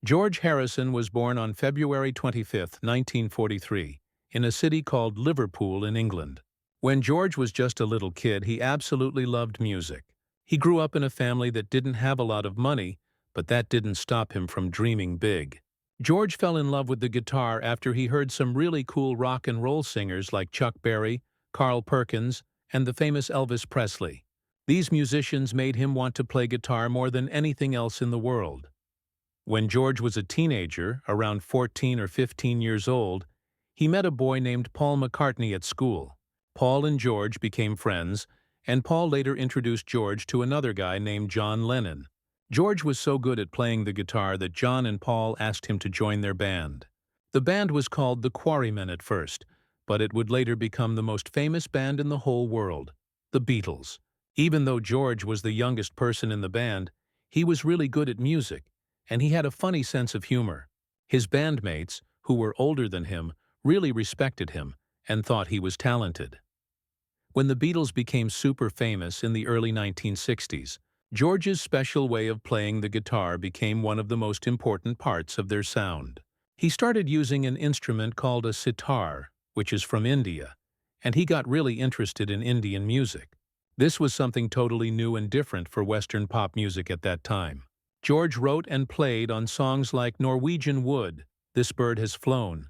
George Harrison was born on February 25, 1943, in a city called Liverpool in England. When George was just a little kid, he absolutely loved music. He grew up in a family that didn't have a lot of money, but that didn't stop him from dreaming big. George fell in love with the guitar after he heard some really cool rock and roll singers like Chuck Berry, Carl Perkins, and the famous Elvis Presley. These musicians made him want to play guitar more than anything else in the world. When George was a teenager, around 14 or 15 years old, he met a boy named Paul McCartney at school. Paul and George became friends, and Paul later introduced George to another guy named John Lennon. George was so good at playing the guitar that John and Paul asked him to join their band. The band was called the Quarrymen at first, but it would later become the most famous band in the whole world, the Beatles. Even though George was the youngest person in the band, he was really good at music, and he had a funny sense of humor. His bandmates, who were older than him, really respected him and thought he was talented. When the Beatles became super famous in the early 1960s, George's special way of playing the guitar became one of the most important parts of their sound. He started using an instrument called a sitar, which is from India, and he got really interested in Indian music. This was something totally new and different for Western pop music at that time. George wrote and played on songs like Norwegian Wood, This Bird Has Flown,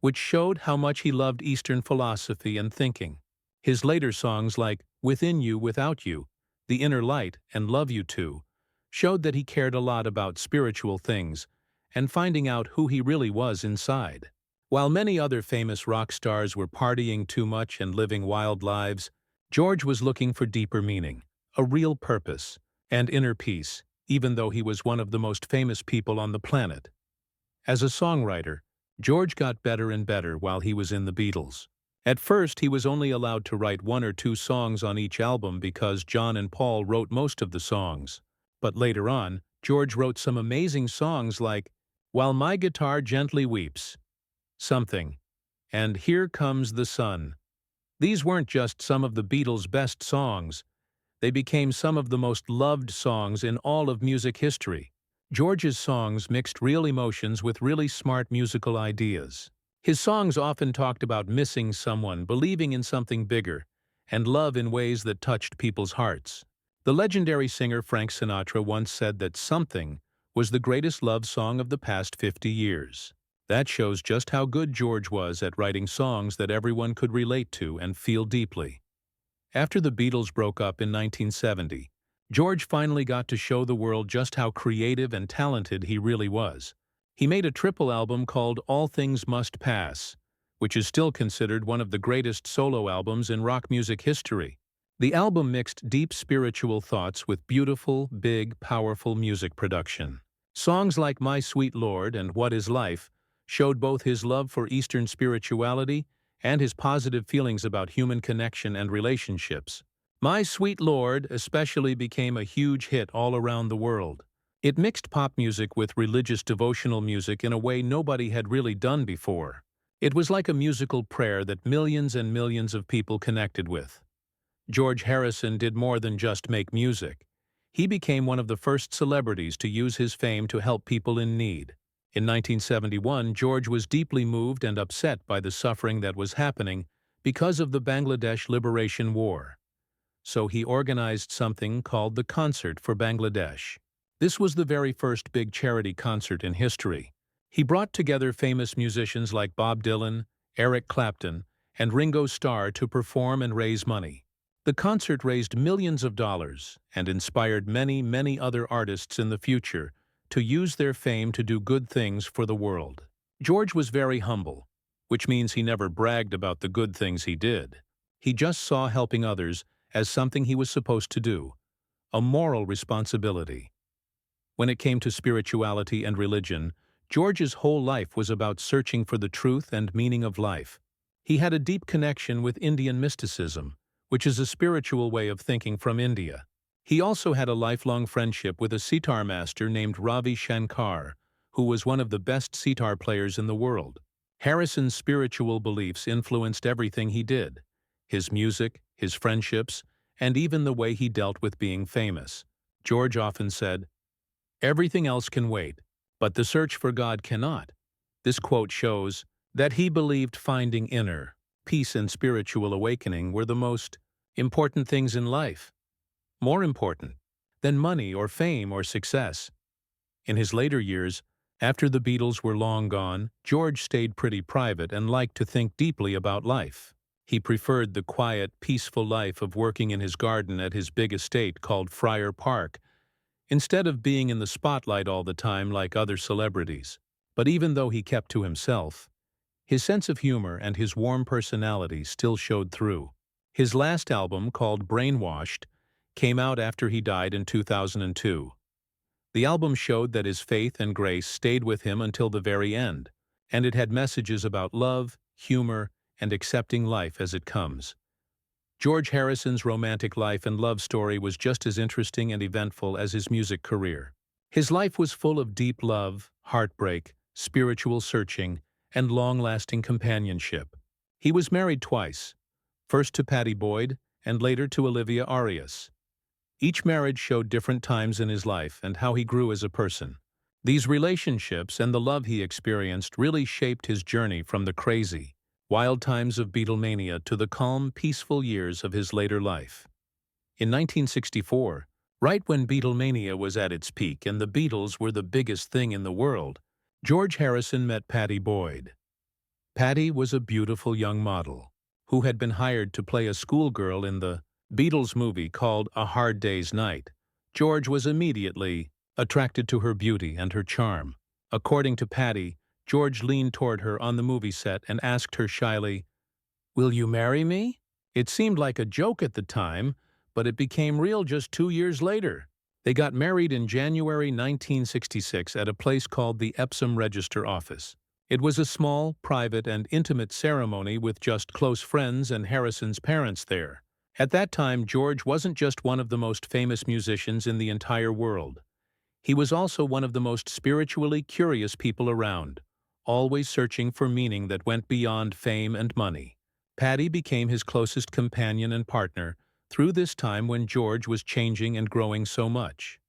which showed how much he loved Eastern philosophy and thinking. His later songs like Within You, Without You, The Inner Light, and Love You Too showed that he cared a lot about spiritual things and finding out who he really was inside. While many other famous rock stars were partying too much and living wild lives, George was looking for deeper meaning, a real purpose, and inner peace, even though he was one of the most famous people on the planet. As a songwriter, George got better and better while he was in the Beatles. At first, he was only allowed to write 1 or 2 songs on each album because John and Paul wrote most of the songs. But later on, George wrote some amazing songs like While My Guitar Gently Weeps, Something, and Here Comes the Sun. These weren't just some of the Beatles' best songs. They became some of the most loved songs in all of music history. George's songs mixed real emotions with really smart musical ideas. His songs often talked about missing someone, believing in something bigger, and love in ways that touched people's hearts. The legendary singer Frank Sinatra once said that Something was the greatest love song of the past 50 years. That shows just how good George was at writing songs that everyone could relate to and feel deeply. After the Beatles broke up in 1970, George finally got to show the world just how creative and talented he really was. He made a triple album called All Things Must Pass, which is still considered one of the greatest solo albums in rock music history. The album mixed deep spiritual thoughts with beautiful, big, powerful music production. Songs like My Sweet Lord and What Is Life showed both his love for Eastern spirituality and his positive feelings about human connection and relationships. My Sweet Lord especially became a huge hit all around the world. It mixed pop music with religious devotional music in a way nobody had really done before. It was like a musical prayer that millions and millions of people connected with. George Harrison did more than just make music. He became one of the first celebrities to use his fame to help people in need. In 1971, George was deeply moved and upset by the suffering that was happening because of the Bangladesh Liberation War. So he organized something called the Concert for Bangladesh. This was the very first big charity concert in history. He brought together famous musicians like Bob Dylan, Eric Clapton, and Ringo Starr to perform and raise money. The concert raised millions of dollars and inspired many, many other artists in the future to use their fame to do good things for the world. George was very humble, which means he never bragged about the good things he did. He just saw helping others as something he was supposed to do, a moral responsibility. When it came to spirituality and religion, George's whole life was about searching for the truth and meaning of life. He had a deep connection with Indian mysticism, which is a spiritual way of thinking from India. He also had a lifelong friendship with a sitar master named Ravi Shankar, who was one of the best sitar players in the world. Harrison's spiritual beliefs influenced everything he did: his music, his friendships, and even the way he dealt with being famous. George often said, "Everything else can wait, but the search for God cannot. This quote shows that he believed finding inner peace and spiritual awakening were the most important things in life, more important than money or fame or success. In his later years, after the Beatles were long gone, George stayed pretty private and liked to think deeply about life. He preferred the quiet, peaceful life of working in his garden at his big estate called Friar Park, instead of being in the spotlight all the time like other celebrities. But even though he kept to himself, his sense of humor and his warm personality still showed through. His last album, called Brainwashed, came out after he died in 2002. The album showed that his faith and grace stayed with him until the very end, and it had messages about love, humor, and accepting life as it comes. George Harrison's romantic life and love story was just as interesting and eventful as his music career. His life was full of deep love, heartbreak, spiritual searching, and long-lasting companionship. He was married twice, first to Pattie Boyd and later to Olivia Arias. Each marriage showed different times in his life and how he grew as a person. These relationships and the love he experienced really shaped his journey from the crazy, wild times of Beatlemania to the calm, peaceful years of his later life. In 1964, right when Beatlemania was at its peak and the Beatles were the biggest thing in the world, George Harrison met Pattie Boyd. Pattie was a beautiful young model who had been hired to play a schoolgirl in the Beatles movie called A Hard Day's Night. George was immediately attracted to her beauty and her charm. According to Pattie, George leaned toward her on the movie set and asked her shyly, "Will you marry me?" It seemed like a joke at the time, but it became real just 2 years later. They got married in January 1966 at a place called the Epsom Register Office. It was a small, private, and intimate ceremony with just close friends and Harrison's parents there. At that time, George wasn't just one of the most famous musicians in the entire world. He was also one of the most spiritually curious people around, always searching for meaning that went beyond fame and money. Pattie became his closest companion and partner through this time when George was changing and growing so much.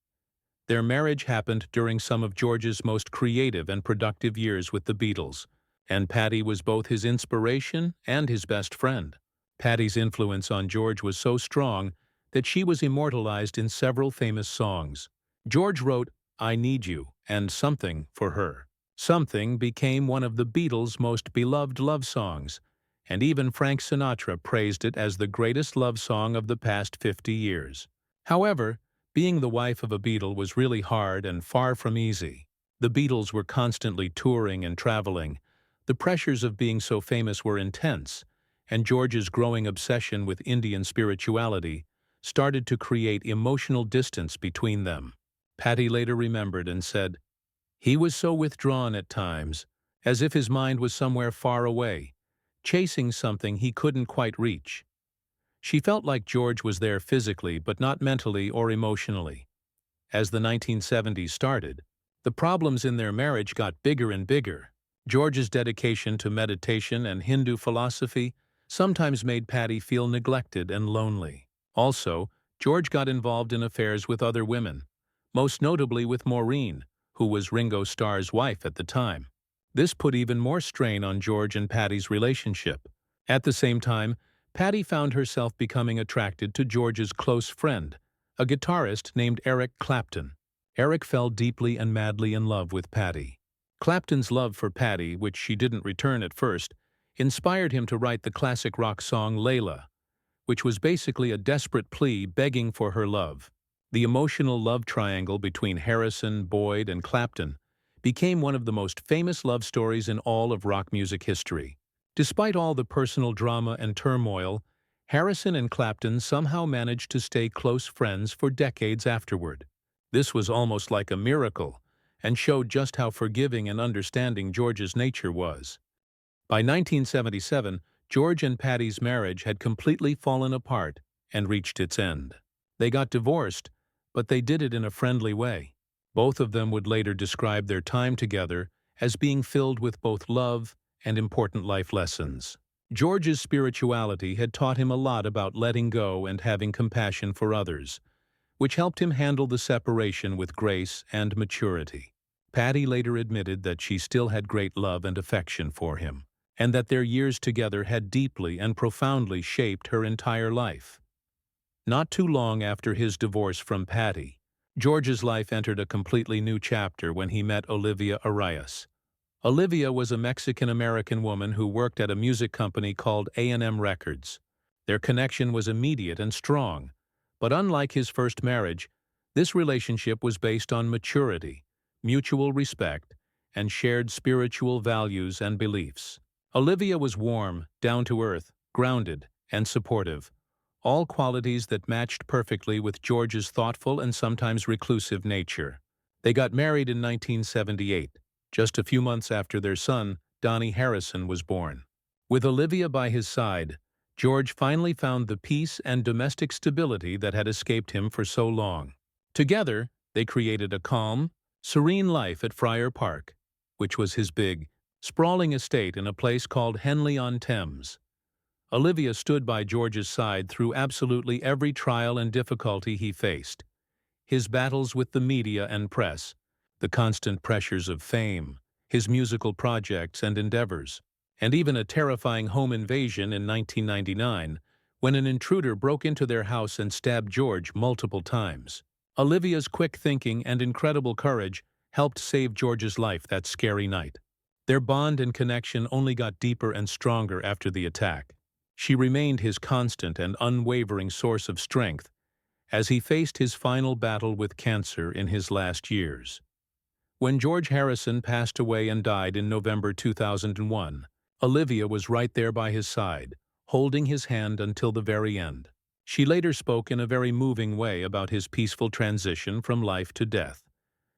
Their marriage happened during some of George's most creative and productive years with the Beatles, and Pattie was both his inspiration and his best friend. Pattie's influence on George was so strong that she was immortalized in several famous songs. George wrote I Need You and Something for her. Something became one of the Beatles' most beloved love songs, and even Frank Sinatra praised it as the greatest love song of the past 50 years. However, being the wife of a Beatle was really hard and far from easy. The Beatles were constantly touring and traveling. The pressures of being so famous were intense, and George's growing obsession with Indian spirituality started to create emotional distance between them. Pattie later remembered and said, "He was so withdrawn at times, as if his mind was somewhere far away, chasing something he couldn't quite reach." She felt like George was there physically but not mentally or emotionally. As the 1970s started, the problems in their marriage got bigger and bigger. George's dedication to meditation and Hindu philosophy sometimes made Pattie feel neglected and lonely. Also, George got involved in affairs with other women, most notably with Maureen, who was Ringo Starr's wife at the time. This put even more strain on George and Pattie's relationship. At the same time, Pattie found herself becoming attracted to George's close friend, a guitarist named Eric Clapton. Eric fell deeply and madly in love with Pattie. Clapton's love for Pattie, which she didn't return at first, inspired him to write the classic rock song Layla, which was basically a desperate plea begging for her love. The emotional love triangle between Harrison, Boyd, and Clapton became one of the most famous love stories in all of rock music history. Despite all the personal drama and turmoil, Harrison and Clapton somehow managed to stay close friends for decades afterward. This was almost like a miracle, and showed just how forgiving and understanding George's nature was. By 1977, George and Pattie's marriage had completely fallen apart and reached its end. They got divorced, but they did it in a friendly way. Both of them would later describe their time together as being filled with both love and important life lessons. George's spirituality had taught him a lot about letting go and having compassion for others, which helped him handle the separation with grace and maturity. Patti later admitted that she still had great love and affection for him, and that their years together had deeply and profoundly shaped her entire life. Not too long after his divorce from Patti, George's life entered a completely new chapter when he met Olivia Arias. Olivia was a Mexican-American woman who worked at a music company called A&M Records. Their connection was immediate and strong, but unlike his first marriage, this relationship was based on maturity, mutual respect, and shared spiritual values and beliefs. Olivia was warm, down-to-earth, grounded, and supportive, all qualities that matched perfectly with George's thoughtful and sometimes reclusive nature. They got married in 1978. Just a few months after their son, Donnie Harrison, was born. With Olivia by his side, George finally found the peace and domestic stability that had escaped him for so long. Together, they created a calm, serene life at Friar Park, which was his big, sprawling estate in a place called Henley-on-Thames. Olivia stood by George's side through absolutely every trial and difficulty he faced. His battles with the media and press, the constant pressures of fame, his musical projects and endeavors, and even a terrifying home invasion in 1999 when an intruder broke into their house and stabbed George multiple times. Olivia's quick thinking and incredible courage helped save George's life that scary night. Their bond and connection only got deeper and stronger after the attack. She remained his constant and unwavering source of strength as he faced his final battle with cancer in his last years. When George Harrison passed away and died in November 2001, Olivia was right there by his side, holding his hand until the very end. She later spoke in a very moving way about his peaceful transition from life to death,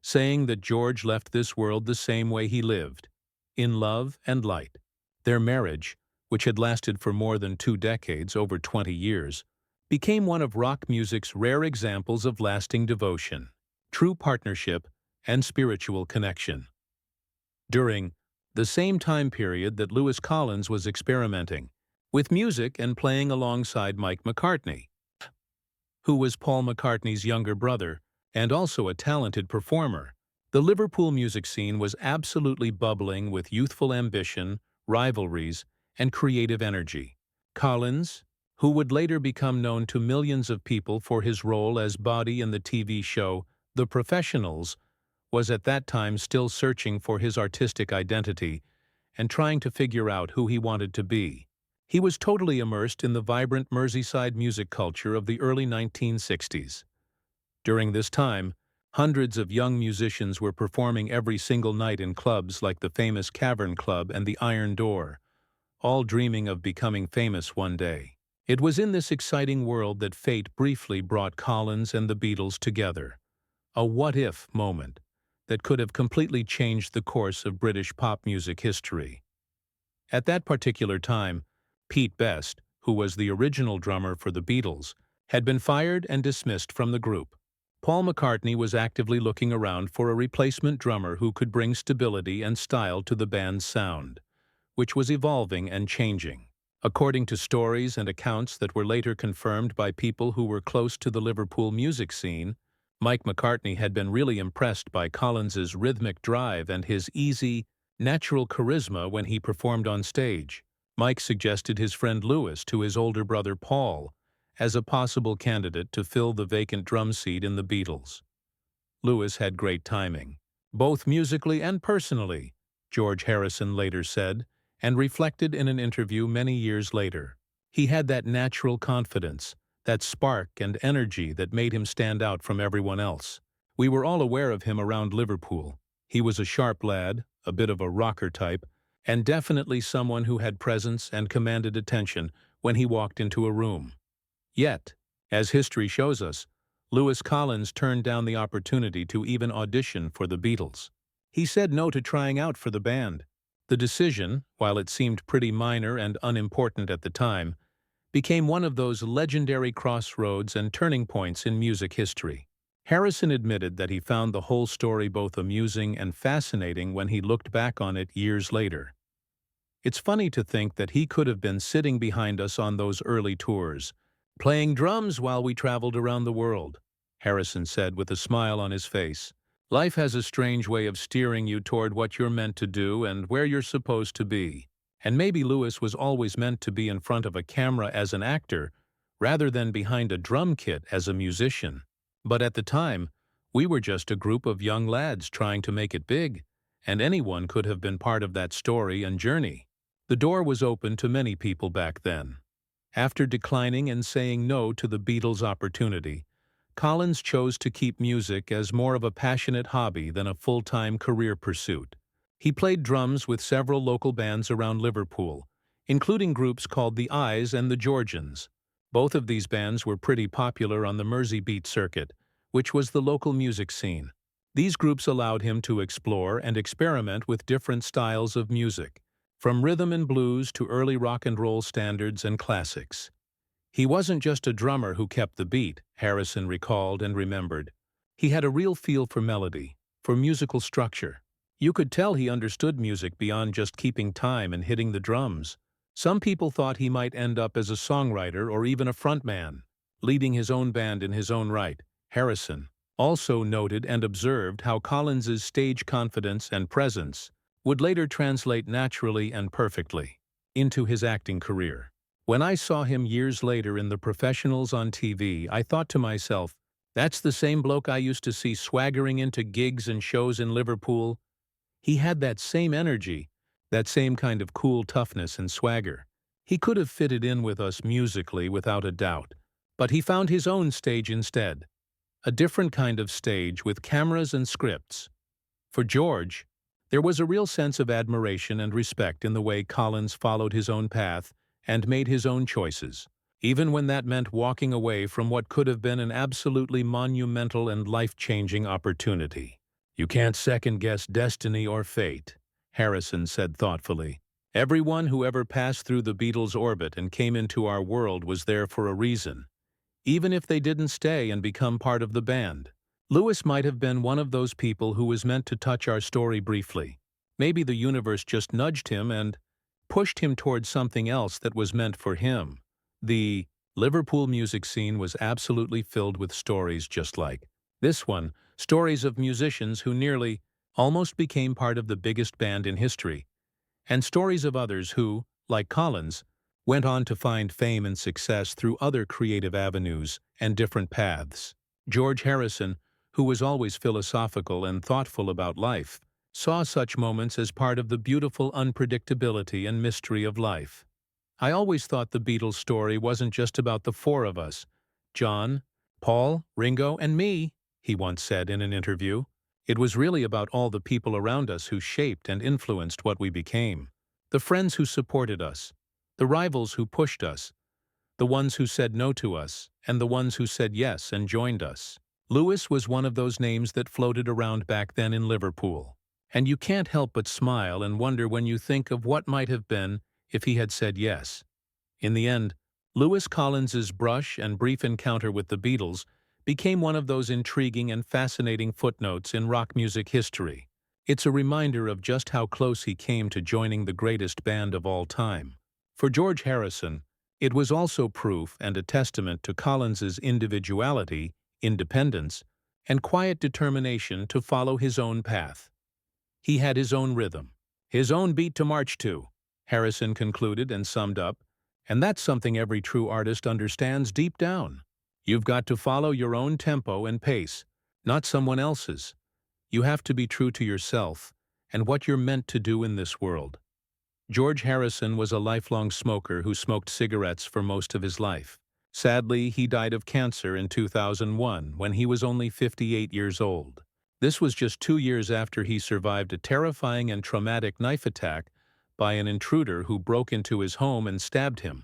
saying that George left this world the same way he lived, in love and light. Their marriage, which had lasted for more than 2 decades, over 20 years, became one of rock music's rare examples of lasting devotion, true partnership, and spiritual connection. During the same time period that Lewis Collins was experimenting with music and playing alongside Mike McCartney, who was Paul McCartney's younger brother and also a talented performer, the Liverpool music scene was absolutely bubbling with youthful ambition, rivalries, and creative energy. Collins, who would later become known to millions of people for his role as Buddy in the TV show The Professionals, was at that time still searching for his artistic identity and trying to figure out who he wanted to be. He was totally immersed in the vibrant Merseyside music culture of the early 1960s. During this time, hundreds of young musicians were performing every single night in clubs like the famous Cavern Club and the Iron Door, all dreaming of becoming famous one day. It was in this exciting world that fate briefly brought Collins and the Beatles together, a what-if moment that could have completely changed the course of British pop music history. At that particular time, Pete Best, who was the original drummer for the Beatles, had been fired and dismissed from the group. Paul McCartney was actively looking around for a replacement drummer who could bring stability and style to the band's sound, which was evolving and changing. According to stories and accounts that were later confirmed by people who were close to the Liverpool music scene, Mike McCartney had been really impressed by Collins's rhythmic drive and his easy, natural charisma when he performed on stage. Mike suggested his friend Lewis to his older brother Paul as a possible candidate to fill the vacant drum seat in the Beatles. Lewis had great timing, both musically and personally, George Harrison later said, and reflected in an interview many years later. He had that natural confidence, that spark and energy that made him stand out from everyone else. We were all aware of him around Liverpool. He was a sharp lad, a bit of a rocker type, and definitely someone who had presence and commanded attention when he walked into a room. Yet, as history shows us, Lewis Collins turned down the opportunity to even audition for the Beatles. He said no to trying out for the band. The decision, while it seemed pretty minor and unimportant at the time, became one of those legendary crossroads and turning points in music history. Harrison admitted that he found the whole story both amusing and fascinating when he looked back on it years later. It's funny to think that he could have been sitting behind us on those early tours, playing drums while we traveled around the world, Harrison said with a smile on his face. Life has a strange way of steering you toward what you're meant to do and where you're supposed to be. And maybe Lewis was always meant to be in front of a camera as an actor, rather than behind a drum kit as a musician. But at the time, we were just a group of young lads trying to make it big, and anyone could have been part of that story and journey. The door was open to many people back then. After declining and saying no to the Beatles' opportunity, Collins chose to keep music as more of a passionate hobby than a full-time career pursuit. He played drums with several local bands around Liverpool, including groups called the Eyes and the Georgians. Both of these bands were pretty popular on the Merseybeat circuit, which was the local music scene. These groups allowed him to explore and experiment with different styles of music, from rhythm and blues to early rock and roll standards and classics. He wasn't just a drummer who kept the beat, Harrison recalled and remembered. He had a real feel for melody, for musical structure. You could tell he understood music beyond just keeping time and hitting the drums. Some people thought he might end up as a songwriter or even a frontman, leading his own band in his own right. Harrison also noted and observed how Collins's stage confidence and presence would later translate naturally and perfectly into his acting career. When I saw him years later in The Professionals on TV, I thought to myself, that's the same bloke I used to see swaggering into gigs and shows in Liverpool. He had that same energy, that same kind of cool toughness and swagger. He could have fitted in with us musically without a doubt, but he found his own stage instead. A different kind of stage with cameras and scripts. For George, there was a real sense of admiration and respect in the way Collins followed his own path and made his own choices, even when that meant walking away from what could have been an absolutely monumental and life-changing opportunity. You can't second-guess destiny or fate, Harrison said thoughtfully. Everyone who ever passed through the Beatles' orbit and came into our world was there for a reason, even if they didn't stay and become part of the band. Lewis might have been one of those people who was meant to touch our story briefly. Maybe the universe just nudged him and pushed him towards something else that was meant for him. The Liverpool music scene was absolutely filled with stories just like this one, stories of musicians who nearly almost became part of the biggest band in history, and stories of others who, like Collins, went on to find fame and success through other creative avenues and different paths. George Harrison, who was always philosophical and thoughtful about life, saw such moments as part of the beautiful unpredictability and mystery of life. I always thought the Beatles story wasn't just about the four of us, John, Paul, Ringo, and me, he once said in an interview. It was really about all the people around us who shaped and influenced what we became. The friends who supported us, the rivals who pushed us, the ones who said no to us, and the ones who said yes and joined us. Lewis was one of those names that floated around back then in Liverpool. And you can't help but smile and wonder when you think of what might have been if he had said yes. In the end, Lewis Collins's brush and brief encounter with the Beatles became one of those intriguing and fascinating footnotes in rock music history. It's a reminder of just how close he came to joining the greatest band of all time. For George Harrison, it was also proof and a testament to Collins's individuality, independence, and quiet determination to follow his own path. He had his own rhythm, his own beat to march to, Harrison concluded and summed up, and that's something every true artist understands deep down. You've got to follow your own tempo and pace, not someone else's. You have to be true to yourself and what you're meant to do in this world. George Harrison was a lifelong smoker who smoked cigarettes for most of his life. Sadly, he died of cancer in 2001 when he was only 58 years old. This was just 2 years after he survived a terrifying and traumatic knife attack by an intruder who broke into his home and stabbed him.